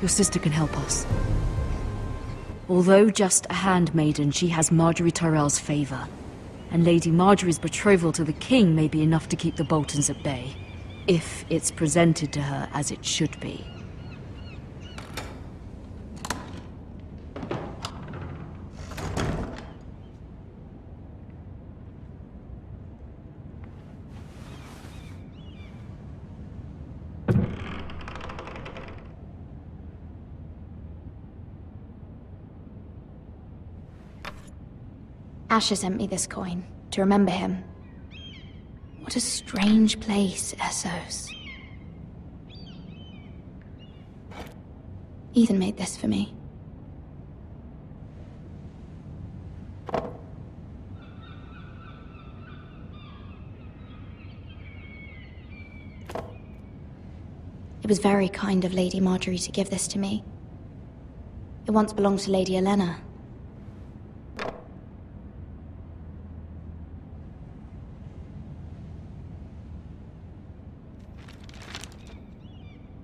Your sister can help us. Although just a handmaiden, she has Marjorie Tyrell's favor. And Lady Marjorie's betrothal to the king may be enough to keep the Boltons at bay. If it's presented to her as it should be. Asher sent me this coin, to remember him. What a strange place, Essos. Ethan made this for me. It was very kind of Lady Marjorie to give this to me. It once belonged to Lady Elena.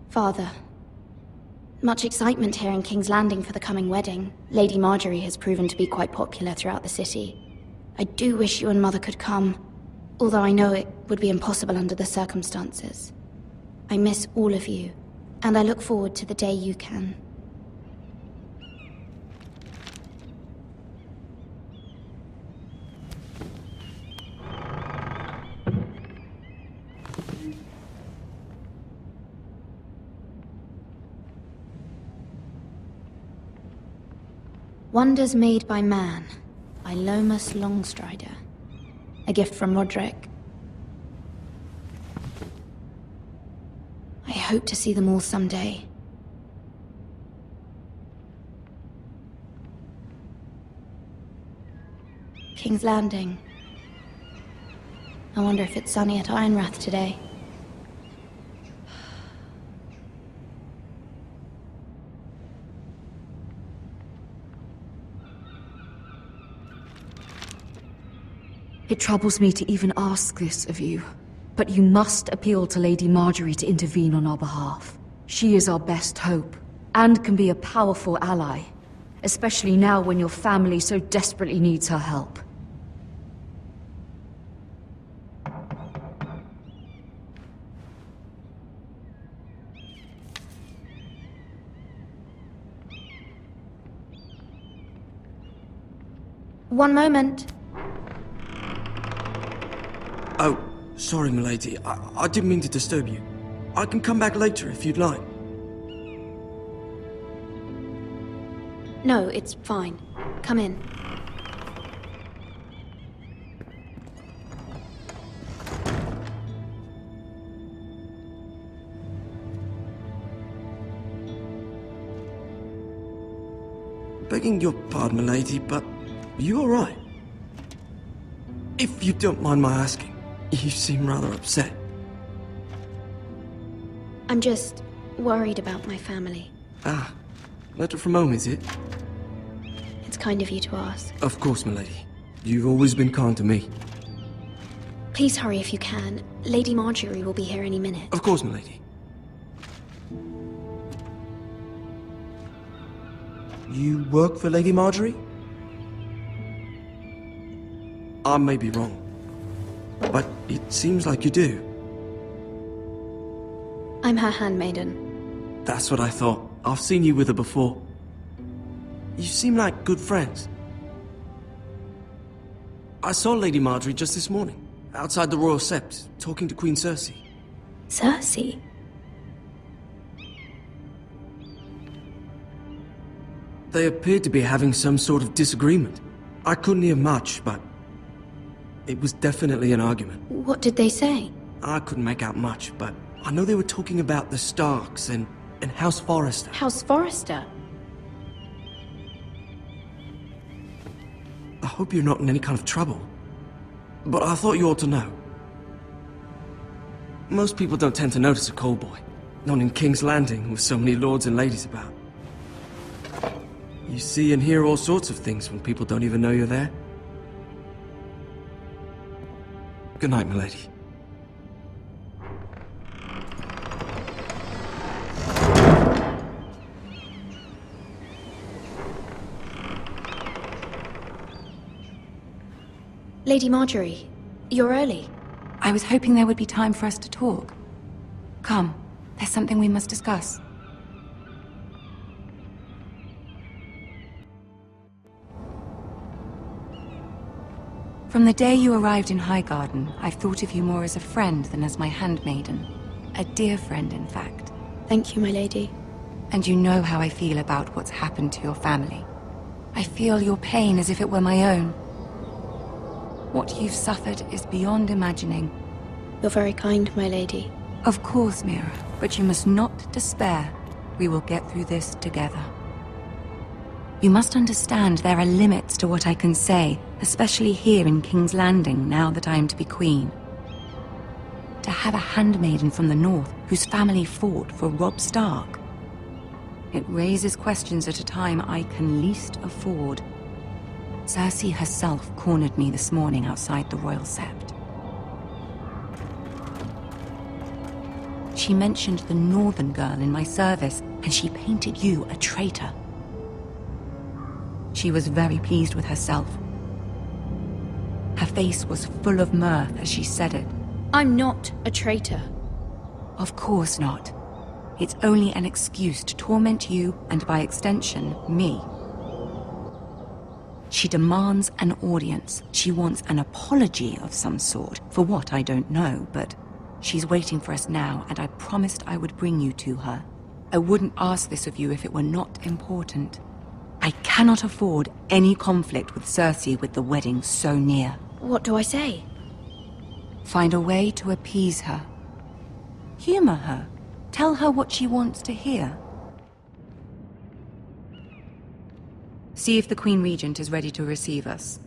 Father, much excitement here in King's Landing for the coming wedding. Lady Marjorie has proven to be quite popular throughout the city. I do wish you and Mother could come, although I know it would be impossible under the circumstances. I miss all of you, and I look forward to the day you can. Wonders Made by Man, by Lomas Longstrider. A gift from Roderick. I hope to see them all someday. King's Landing. I wonder if it's sunny at Ironrath today. It troubles me to even ask this of you, but you must appeal to Lady Marjorie to intervene on our behalf. She is our best hope, and can be a powerful ally, especially now when your family so desperately needs her help. One moment. Oh, sorry, milady. I didn't mean to disturb you. I can come back later if you'd like. No, it's fine. Come in. Begging your pardon, milady, but are you alright? If you don't mind my asking. You seem rather upset. I'm just worried about my family. Ah, letter from home, is it? It's kind of you to ask. Of course, milady. You've always been kind to me. Please hurry if you can. Lady Marjorie will be here any minute. Of course, milady. You work for Lady Marjorie? I may be wrong, but it seems like you do. I'm her handmaiden. That's what I thought. I've seen you with her before. You seem like good friends. I saw Lady Marjorie just this morning, outside the Royal Sept, talking to Queen Cersei. Cersei? They appeared to be having some sort of disagreement. I couldn't hear much, but it was definitely an argument. What did they say? I couldn't make out much, but I know they were talking about the Starks and House Forrester. House Forrester? I hope you're not in any kind of trouble, but I thought you ought to know. Most people don't tend to notice a call boy, not in King's Landing with so many lords and ladies about. You see and hear all sorts of things when people don't even know you're there. Good night, milady. Lady Marjorie, you're early. I was hoping there would be time for us to talk. Come, there's something we must discuss. From the day you arrived in Highgarden, I've thought of you more as a friend than as my handmaiden. A dear friend, in fact. Thank you, my lady. And you know how I feel about what's happened to your family. I feel your pain as if it were my own. What you've suffered is beyond imagining. You're very kind, my lady. Of course, Mira, but you must not despair. We will get through this together. You must understand there are limits to what I can say, especially here in King's Landing, now that I am to be queen. To have a handmaiden from the north whose family fought for Robb Stark. It raises questions at a time I can least afford. Cersei herself cornered me this morning outside the Royal Sept. She mentioned the northern girl in my service, and she painted you a traitor. She was very pleased with herself. Her face was full of mirth as she said it. I'm not a traitor. Of course not. It's only an excuse to torment you, and by extension, me. She demands an audience. She wants an apology of some sort, for what I don't know, but she's waiting for us now, and I promised I would bring you to her. I wouldn't ask this of you if it were not important. I cannot afford any conflict with Cersei with the wedding so near. What do I say? Find a way to appease her. Humor her. Tell her what she wants to hear. See if the Queen Regent is ready to receive us.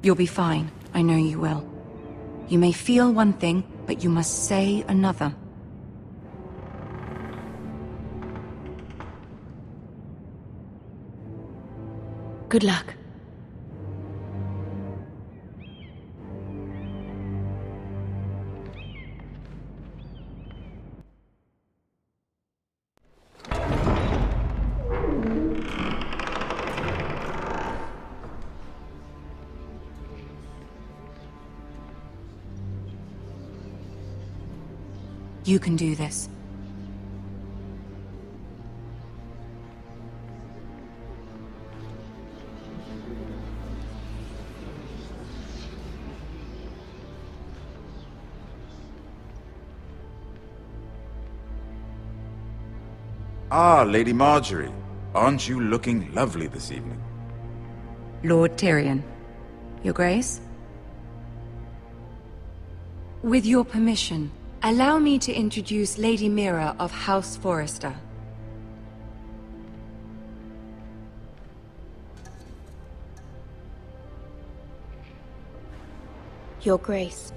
You'll be fine. I know you will. You may feel one thing, but you must say another. Good luck. You can do this. Ah, Lady Marjorie. Aren't you looking lovely this evening? Lord Tyrion. Your Grace? With your permission, allow me to introduce Lady Mira of House Forrester. Your Grace.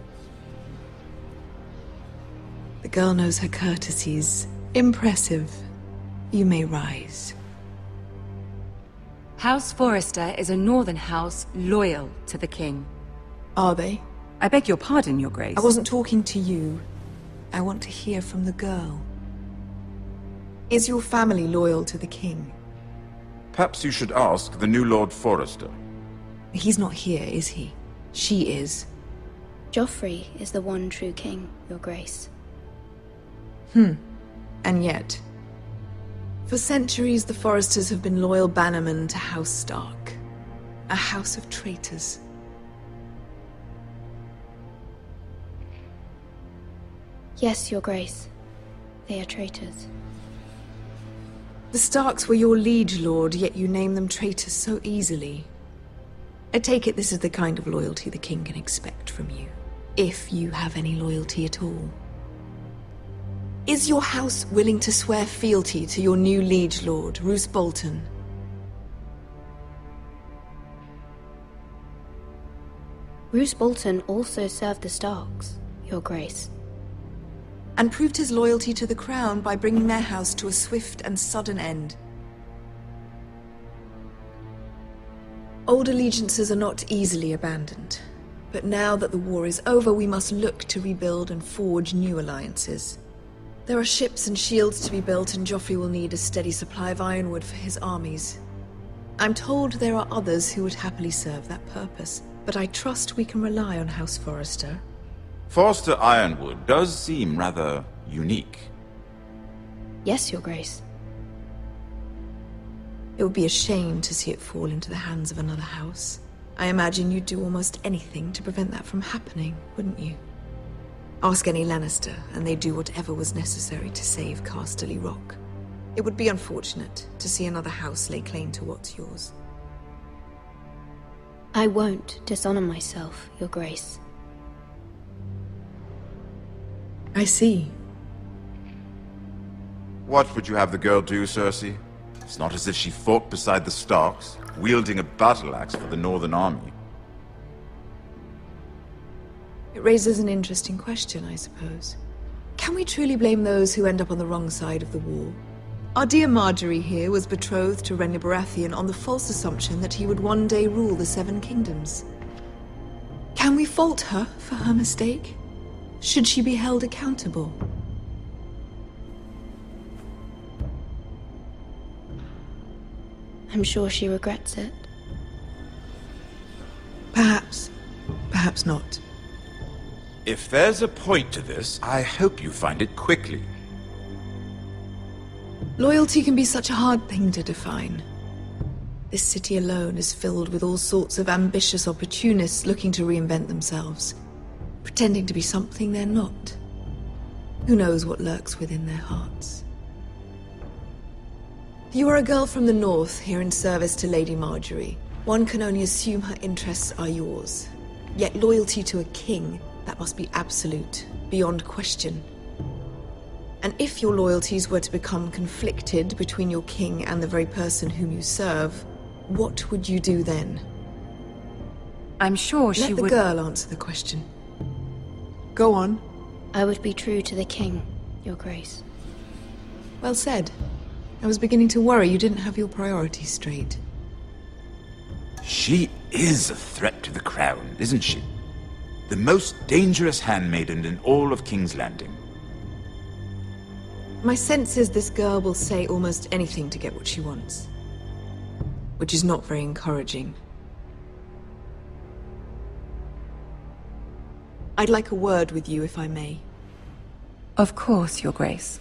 The girl knows her courtesies. Impressive. You may rise. House Forrester is a northern house loyal to the king. Are they? I beg your pardon, Your Grace. I wasn't talking to you. I want to hear from the girl. Is your family loyal to the king? Perhaps you should ask the new Lord Forrester. He's not here, is he? She is. Joffrey is the one true king, Your Grace. And yet, for centuries the Forresters have been loyal bannermen to House Stark. A house of traitors. Yes, Your Grace. They are traitors. The Starks were your liege lord, yet you name them traitors so easily. I take it this is the kind of loyalty the king can expect from you. If you have any loyalty at all. Is your house willing to swear fealty to your new liege lord, Roose Bolton? Roose Bolton also served the Starks, Your Grace. And proved his loyalty to the crown by bringing their house to a swift and sudden end. Old allegiances are not easily abandoned, But now that the war is over, we must look to rebuild and forge new alliances. There are ships and shields to be built, and Joffrey will need a steady supply of ironwood for his armies. I'm told there are others who would happily serve that purpose, but I trust we can rely on House Forrester. Forster Ironwood does seem rather unique. Yes, Your Grace. It would be a shame to see it fall into the hands of another house. I imagine you'd do almost anything to prevent that from happening, wouldn't you? Ask any Lannister, and they'd do whatever was necessary to save Casterly Rock. It would be unfortunate to see another house lay claim to what's yours. I won't dishonor myself, Your Grace. I see. What would you have the girl do, Cersei? It's not as if she fought beside the Starks, wielding a battle axe for the Northern Army. It raises an interesting question, I suppose. Can we truly blame those who end up on the wrong side of the war? Our dear Marjorie here was betrothed to Rhaenyra Baratheon on the false assumption that he would one day rule the Seven Kingdoms. Can we fault her for her mistake? Should she be held accountable? I'm sure she regrets it. Perhaps. Perhaps not. If there's a point to this, I hope you find it quickly. Loyalty can be such a hard thing to define. This city alone is filled with all sorts of ambitious opportunists looking to reinvent themselves, pretending to be something they're not. Who knows what lurks within their hearts? You are a girl from the north, here in service to Lady Marjorie. One can only assume her interests are yours. Yet loyalty to a king, that must be absolute, beyond question. And if your loyalties were to become conflicted between your king and the very person whom you serve, what would you do then? I'm sure she would... Let the girl answer the question. Go on. I would be true to the king, Your Grace. Well said. I was beginning to worry you didn't have your priorities straight. She is a threat to the crown, isn't she? The most dangerous handmaiden in all of King's Landing. My sense is this girl will say almost anything to get what she wants. Which is not very encouraging. I'd like a word with you, if I may. Of course, Your Grace.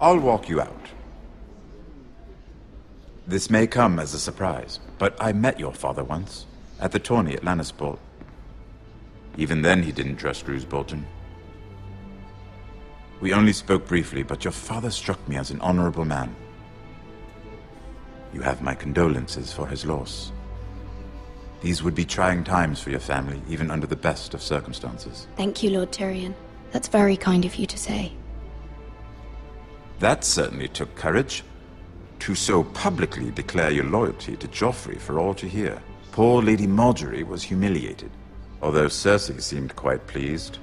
I'll walk you out. This may come as a surprise, but I met your father once, at the tourney at Lannisport. Even then he didn't trust Roose Bolton. We only spoke briefly, but your father struck me as an honorable man. You have my condolences for his loss. These would be trying times for your family, even under the best of circumstances. Thank you, Lord Tyrion. That's very kind of you to say. That certainly took courage. To so publicly declare your loyalty to Joffrey for all to hear. Poor Lady Marjorie was humiliated, although Cersei seemed quite pleased.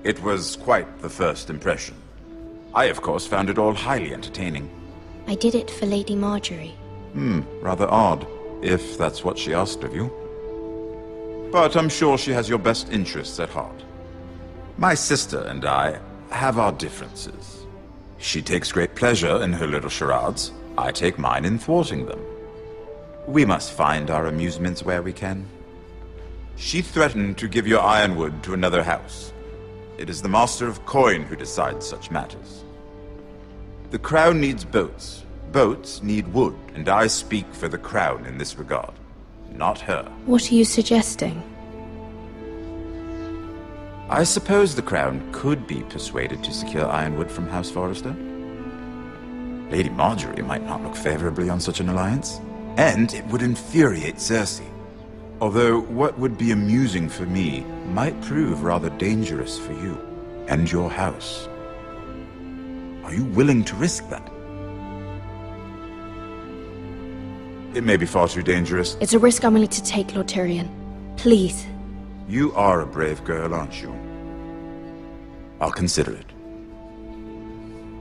It was quite the first impression. I, of course, found it all highly entertaining. I did it for Lady Marjorie. Rather odd, if that's what she asked of you. But I'm sure she has your best interests at heart. My sister and I have our differences. She takes great pleasure in her little charades. I take mine in thwarting them. We must find our amusements where we can. She threatened to give your ironwood to another house. It is the Master of Coin who decides such matters. The Crown needs boats. Boats need wood, and I speak for the Crown in this regard, not her. What are you suggesting? I suppose the Crown could be persuaded to secure ironwood from House Forrester. Lady Marjorie might not look favorably on such an alliance, and it would infuriate Cersei. Although what would be amusing for me might prove rather dangerous for you and your house. Are you willing to risk that? It may be far too dangerous. It's a risk I'm willing to take, Lord Tyrion. Please. You are a brave girl, aren't you? I'll consider it.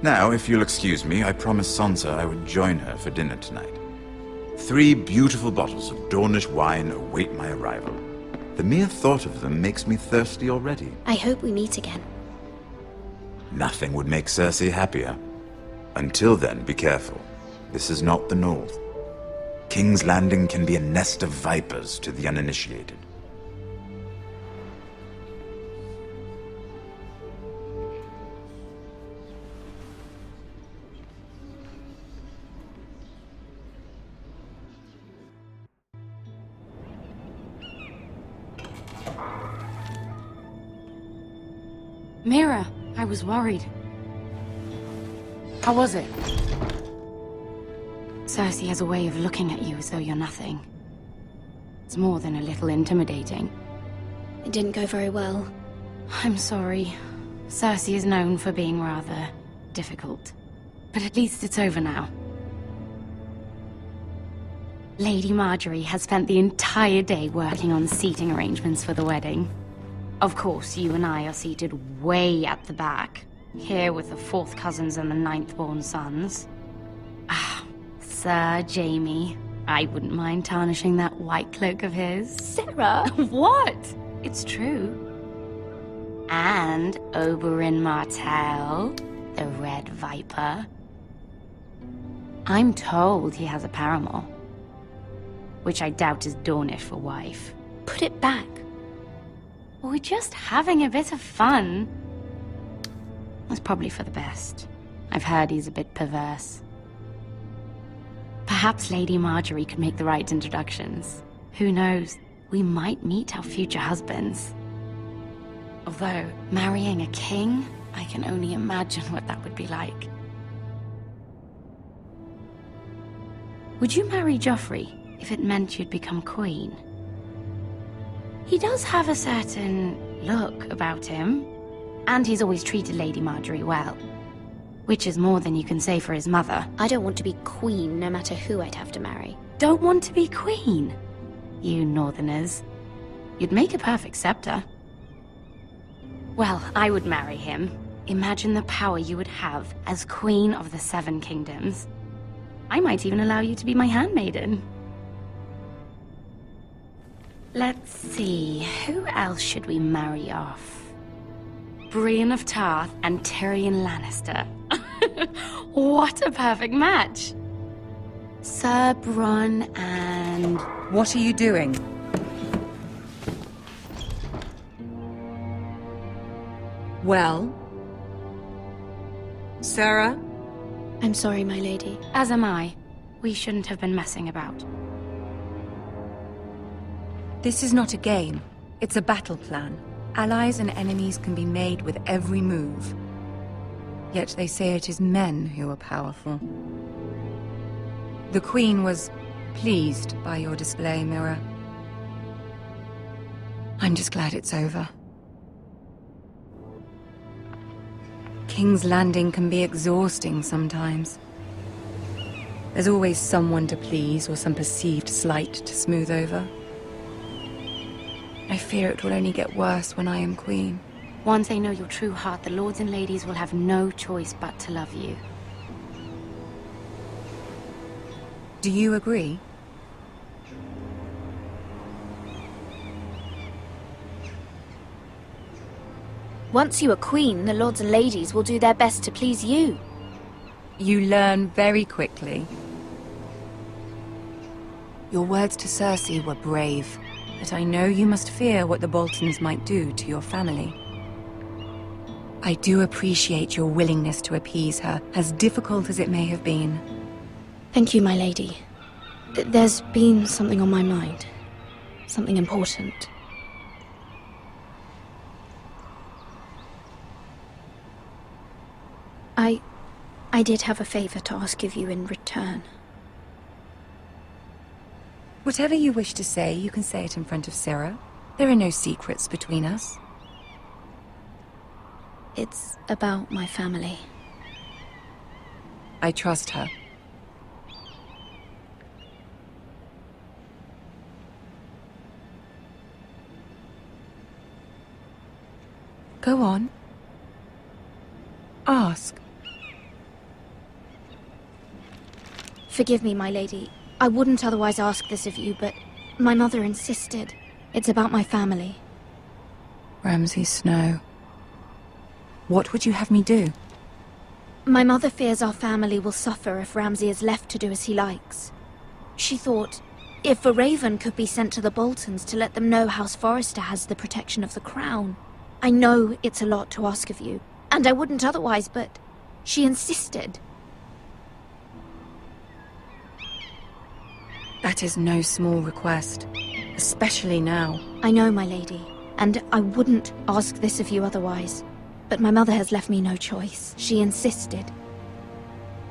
Now, if you'll excuse me, I promised Sansa I would join her for dinner tonight. 3 beautiful bottles of Dornish wine await my arrival. The mere thought of them makes me thirsty already. I hope we meet again. Nothing would make Cersei happier. Until then, be careful. This is not the North. King's Landing can be a nest of vipers to the uninitiated. Mira, I was worried. How was it? Cersei has a way of looking at you as though you're nothing. It's more than a little intimidating. It didn't go very well. I'm sorry. Cersei is known for being rather difficult. But at least it's over now. Lady Margaery has spent the entire day working on seating arrangements for the wedding. Of course, you and I are seated way at the back, here with the 4th cousins and the 9th-born sons. Ah, Sir Jaime. I wouldn't mind tarnishing that white cloak of his. Sarah! What? It's true. And Oberyn Martell, the Red Viper. I'm told he has a paramour, which I doubt is Dornish for wife. Put it back. We're just having a bit of fun. That's probably for the best. I've heard he's a bit perverse. Perhaps Lady Margaery could make the right introductions. Who knows? We might meet our future husbands. Although, marrying a king, I can only imagine what that would be like. Would you marry Joffrey if it meant you'd become queen? He does have a certain look about him, and he's always treated Lady Margaery well. Which is more than you can say for his mother. I don't want to be queen no matter who I'd have to marry. Don't want to be queen? You northerners. You'd make a perfect scepter. Well, I would marry him. Imagine the power you would have as Queen of the 7 Kingdoms. I might even allow you to be my handmaiden. Let's see, who else should we marry off? Brienne of Tarth and Tyrion Lannister. What a perfect match! Sir Bronn and... What are you doing? Well? Sarah? I'm sorry, my lady. As am I. We shouldn't have been messing about. This is not a game. It's a battle plan. Allies and enemies can be made with every move. Yet they say it is men who are powerful. The Queen was pleased by your display, Mira. I'm just glad it's over. King's Landing can be exhausting sometimes. There's always someone to please or some perceived slight to smooth over. I fear it will only get worse when I am queen. Once they know your true heart, the lords and ladies will have no choice but to love you. Do you agree? Once you are queen, the lords and ladies will do their best to please you. You learn very quickly. Your words to Cersei were brave, but I know you must fear what the Boltons might do to your family. I do appreciate your willingness to appease her, as difficult as it may have been. Thank you, my lady. There's been something on my mind. Something important. I did have a favor to ask of you in return. Whatever you wish to say, you can say it in front of Sarah. There are no secrets between us. It's about my family. I trust her. Go on. Ask. Forgive me, my lady. I wouldn't otherwise ask this of you, but my mother insisted. It's about my family. Ramsay Snow. What would you have me do? My mother fears our family will suffer if Ramsay is left to do as he likes. She thought, if a raven could be sent to the Boltons to let them know House Forrester has the protection of the crown. I know it's a lot to ask of you, and I wouldn't otherwise, but she insisted. That is no small request, especially now. I know, my lady, and I wouldn't ask this of you otherwise. But my mother has left me no choice. She insisted.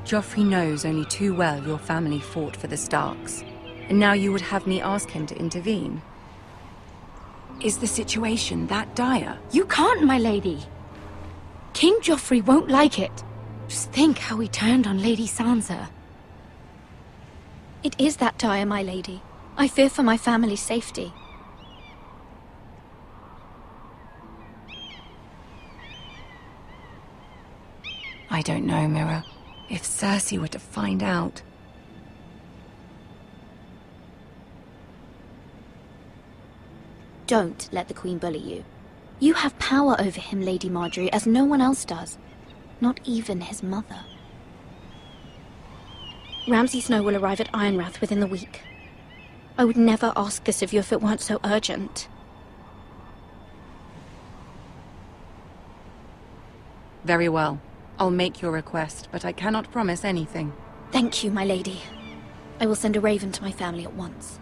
Joffrey knows only too well your family fought for the Starks, and now you would have me ask him to intervene. Is the situation that dire? You can't, my lady. King Joffrey won't like it. Just think how he turned on Lady Sansa. It is that dire, my lady. I fear for my family's safety. I don't know, Mira. If Cersei were to find out... Don't let the Queen bully you. You have power over him, Lady Marjorie, as no one else does. Not even his mother. Ramsay Snow will arrive at Ironrath within the week. I would never ask this of you if it weren't so urgent. Very well. I'll make your request, but I cannot promise anything. Thank you, my lady. I will send a raven to my family at once.